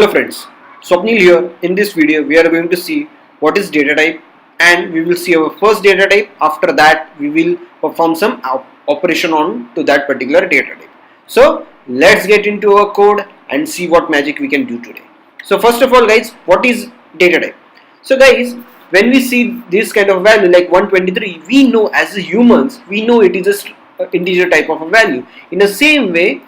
Hello friends, Swapnil here. In this video we are going to see what is data type, and we will see our first data type. After that we will perform some operation on to that particular data type. So let's get into our code and see what magic we can do today. So first of all guys, what is data type? So guys, when we see this kind of value like 123, we know as humans, we know it is a integer type of a value. In the same way,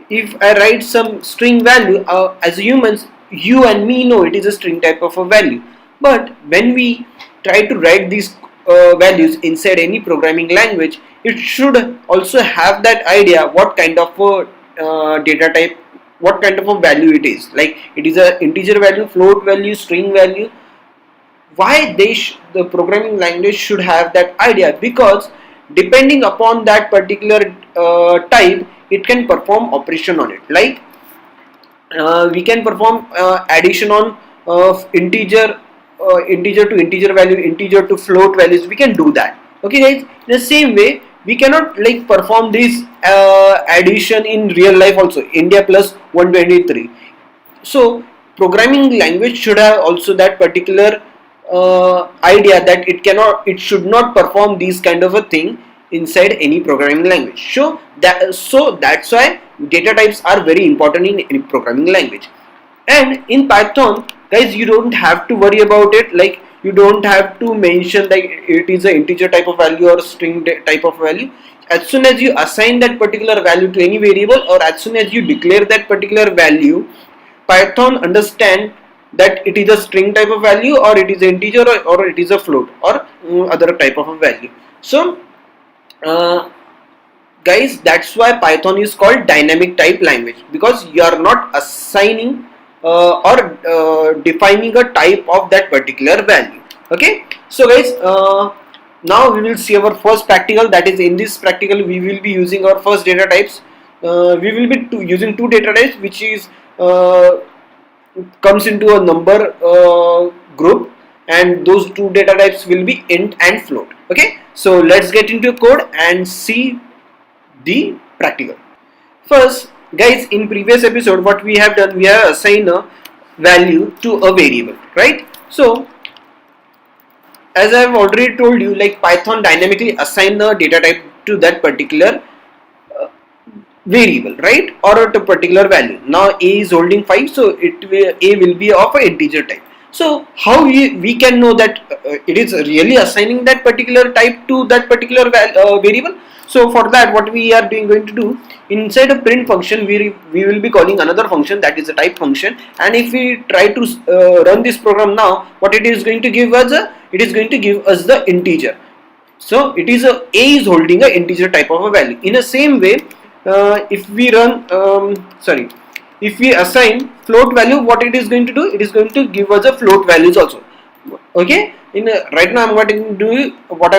if I write some string value, as humans, you and me know it is a string type of a value. But when we try to write these values inside any programming language, it should also have that idea what kind of a data type, what kind of a value it is. Like it is a integer value, float value, string value. Why the programming language should have that idea? Because depending upon that particular type, it can perform operation on it. Like we can perform addition on integer to integer value, integer to float values. We can do that. Okay guys, in the same way we cannot like perform this addition in real life also. India plus 123. So programming language should have also that particular idea that it should not perform these kind of a thing inside any programming language. So that's why data types are very important in any programming language. And in Python guys, you don't have to worry about it. Like you don't have to mention like it is an integer type of value or string type of value. As soon as you assign that particular value to any variable, or as soon as you declare that particular value, Python understand that it is a string type of value, or it is an integer, or it is a float, or other type of a value. So guys, that's why Python is called dynamic type language, because you are not assigning or defining a type of that particular value. Okay, so guys, now we will see our first practical. That is, in this practical we will be using our first data types. We will be using two data types, which is comes into a number group, and those two data types will be int and float. Okay, so let's get into code and see the practical. First guys, in previous episode what we have done, we have assigned a value to a variable, right? So as I have already told you, like Python dynamically assign the data type to that particular variable, right, or at a particular value. Now a is holding 5, so a will be of an integer type. So how we can know that it is really assigning that particular type to that particular variable? So for that, what we are going to do, inside a print function, we will be calling another function, that is a type function. And if we try to run this program now, what it is going to give us? It is going to give us the integer. So it is a is holding a integer type of a value. In the same way, if we run if we assign float value, what it is going to do, it is going to give us a float values also. Okay, right now what I'm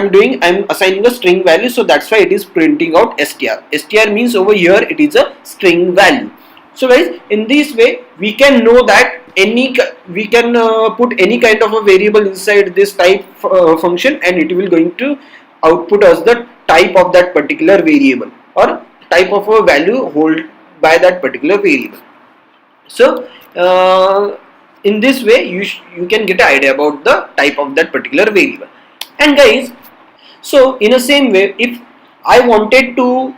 doing, I'm assigning a string value, so that's why it is printing out str means over here it is a string value. So guys, in this way we can know that we can put any kind of a variable inside this type function, and it will going to output us the type of that particular variable, or type of a value hold by that particular variable. So in this way you can get an idea about the type of that particular variable. And guys, so in the same way, if I wanted to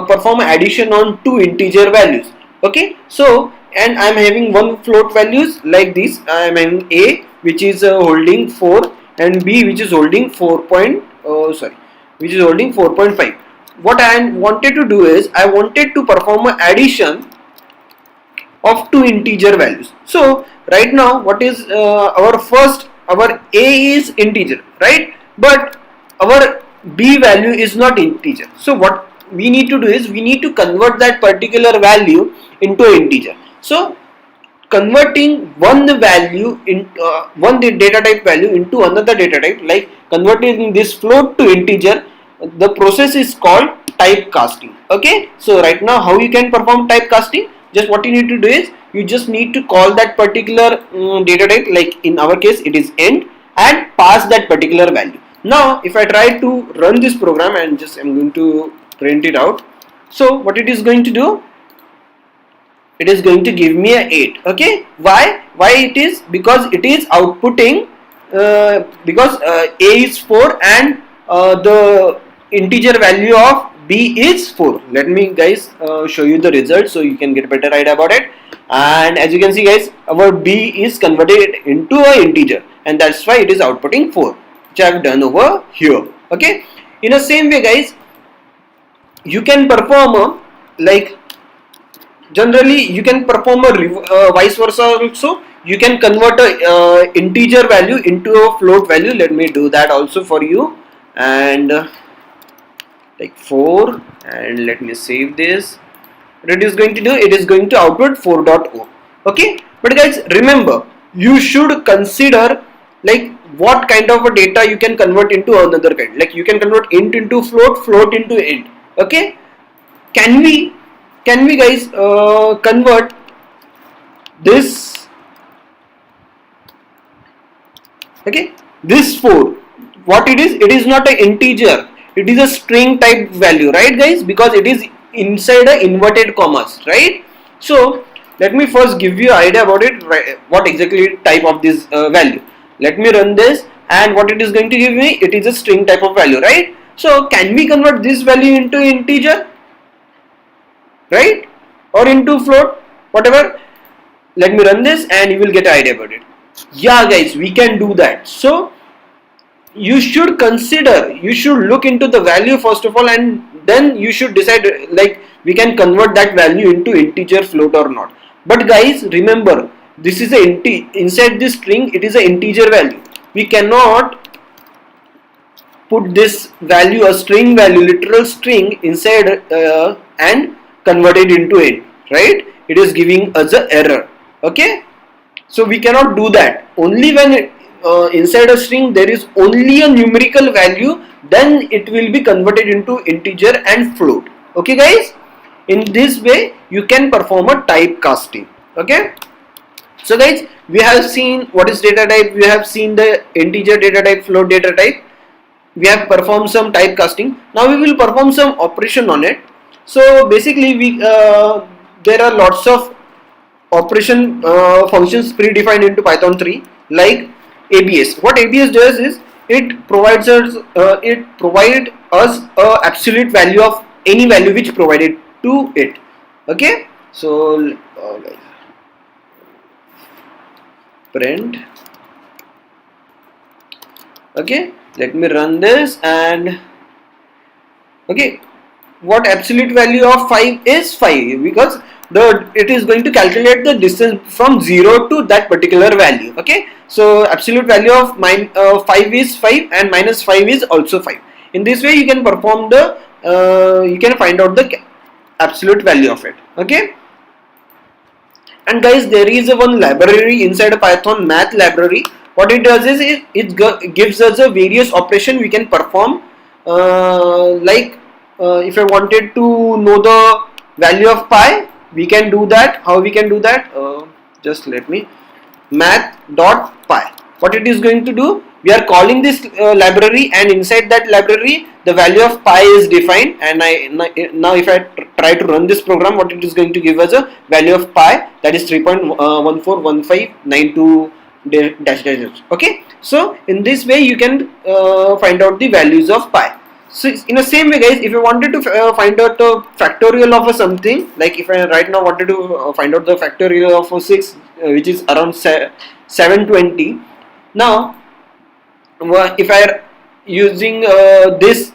perform addition on two integer values, okay, so and I'm having one float values like this. I'm having a which is holding 4 and b which is holding 4.5. What I wanted to do is, I wanted to perform an addition of two integer values. So right now what is our a is integer, right, but our b value is not integer. So what we need to do is, we need to convert that particular value into an integer. So converting one value in one data type value into another data type, like converting this float to integer, the process is called typecasting. Okay, so right now how you can perform typecasting? Just what you need to do is, you just need to call that particular data type, like in our case it is int, and pass that particular value. Now if I try to run this program, and just I'm going to print it out. So what it is going to do, it is going to give me a 8. Okay, why it is? Because it is outputting because a is 4 and the integer value of b is 4. Let me guys show you the result so you can get a better idea about it. And as you can see guys, our b is converted into an integer and that's why it is outputting 4, which I have done over here. Okay, in the same way guys, you can perform a, like generally you can perform a vice versa also. You can convert a integer value into a float value. Let me do that also for you. And like 4, and let me save this. What it is going to do, it is going to output 4.0. okay, but guys remember, you should consider like what kind of a data you can convert into another kind. Like you can convert int into float, float into int. Okay, can we guys convert this? Okay, this 4, what it is not an integer, it is a string type value, right guys, because it is inside a inverted commas, right? So let me first give you an idea about it, right, what exactly type of this value. Let me run this, and what it is going to give me, it is a string type of value, right? So can we convert this value into integer, right, or into float, whatever? Let me run this and you will get an idea about it. Yeah guys, we can do that. So you should consider, you should look into the value first of all, and then you should decide like we can convert that value into integer, float or not. But guys remember, this is a inside this string, it is an integer value. We cannot put this value, a string value, literal string inside and convert it into int, right? It is giving us an error. Okay, so we cannot do that. Only when inside a string there is only a numerical value, then it will be converted into integer and float. Okay guys, in this way you can perform a typecasting. Okay, so guys, we have seen what is data type, we have seen the integer data type, float data type, we have performed some typecasting. Now we will perform some operation on it. So basically we there are lots of operation functions predefined into Python 3, like ABS. What ABS does is it provides us a absolute value of any value which provided to it. Okay, so print. Okay, let me run this, and okay, what absolute value of 5 is 5, because it is going to calculate the distance from 0 to that particular value. Okay, so absolute value of 5 is 5 and minus 5 is also 5. In this way you can perform the you can find out the absolute value of it. Okay, and guys, there is one library inside a Python, math library. What it does is it gives us a various operation we can perform, like if I wanted to know the value of pi, we can do that. How we can do that? Just let me, math.py. What it is going to do, we are calling this library, and inside that library the value of pi is defined, and now if I try to run this program, what it is going to give us a value of pi, that is 3.141592 dash dash. Okay, so in this way you can find out the values of pi. So in the same way guys, if you wanted to find out the factorial of something, like if I right now wanted to find out the factorial of 6, which is around 720. Now if I are using this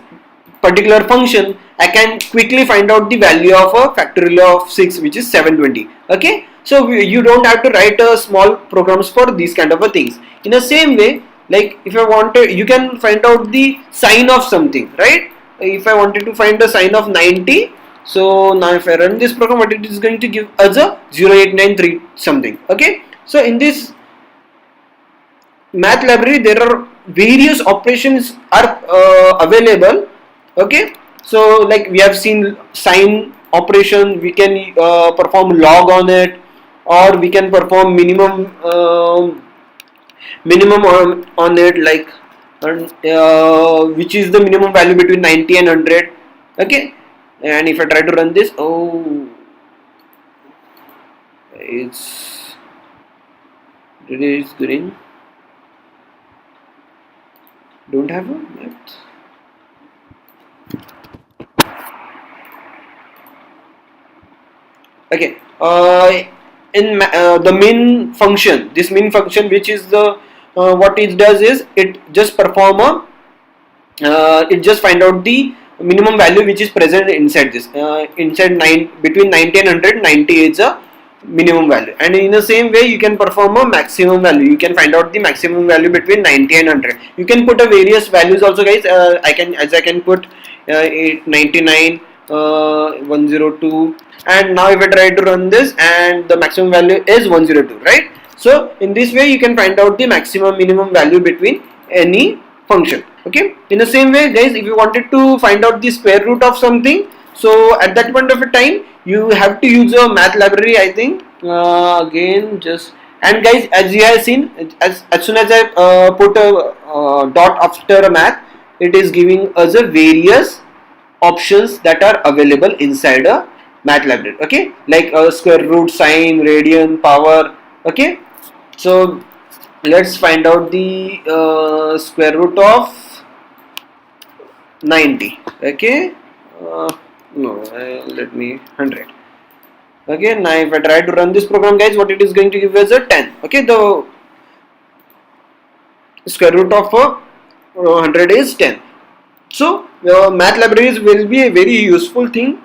particular function, I can quickly find out the value of a factorial of 6, which is 720. Okay, so you don't have to write small programs for these kind of things. In the same way, like if I wanted, you can find out the sign of something, right? If I wanted to find the sign of 90, so now if I run this program, what it is going to give us a 0893 something. Okay, so in this math library there are various operations are available. Okay, so like we have seen sign operation, we can perform log on it, or we can perform minimum on it, like which is the minimum value between 90 and 100. Okay, and if I try to run this, oh, It's it is green. Don't have a math. Okay. The main function, this main function, which is the what it does is it just perform a it just find out the minimum value which is present inside this inside 9 between 90 and 100. 90 is a minimum value, and in the same way you can perform a maximum value. You can find out the maximum value between 90 and 100. You can put a various values also, guys. I can put 99, 102, and now if I try to run this, and the maximum value is 102, right? So in this way you can find out the maximum minimum value between any function. Okay, in the same way, guys, if you wanted to find out the square root of something, so at that point of a time you have to use a math library, I think. Again, just, and guys, as you have seen, as soon as I put a dot after a math, it is giving us a various options that are available inside a math library. Okay, like square root, sine, radian, power. Okay, so let's find out the square root of 90. Okay, no, let me 100. Okay, now if I try to run this program, guys, what it is going to give us a 10. Okay, the square root of 100 is 10. So math libraries will be a very useful thing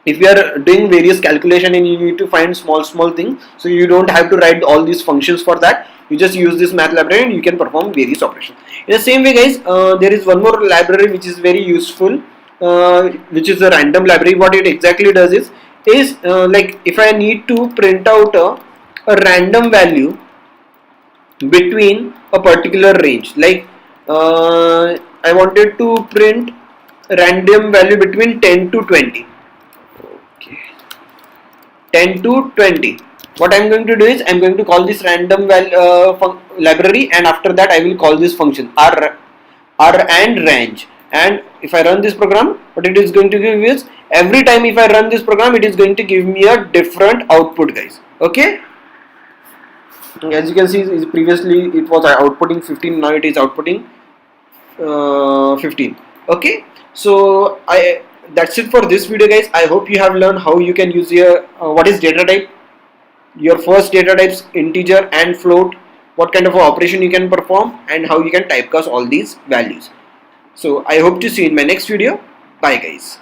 if you are doing various calculation and you need to find small things. So you don't have to write all these functions for that. You just use this math library and you can perform various operations. In the same way, guys, there is one more library which is very useful, which is a random library. What it exactly does is like if I need to print out a random value between a particular range, like I wanted to print random value between 10 to 20. Okay, 10 to 20. What I am going to do is I am going to call this random library, and after that I will call this function r and range. And if I run this program, what it is going to give is, every time if I run this program, it is going to give me a different output, guys. Okay, as you can see, previously it was outputting 15, now it is outputting 15. Okay, so that's it for this video, guys. I hope you have learned how you can use your what is data type, your first data types, integer and float, what kind of operation you can perform, and how you can typecast all these values. So I hope to see you in my next video. Bye, guys.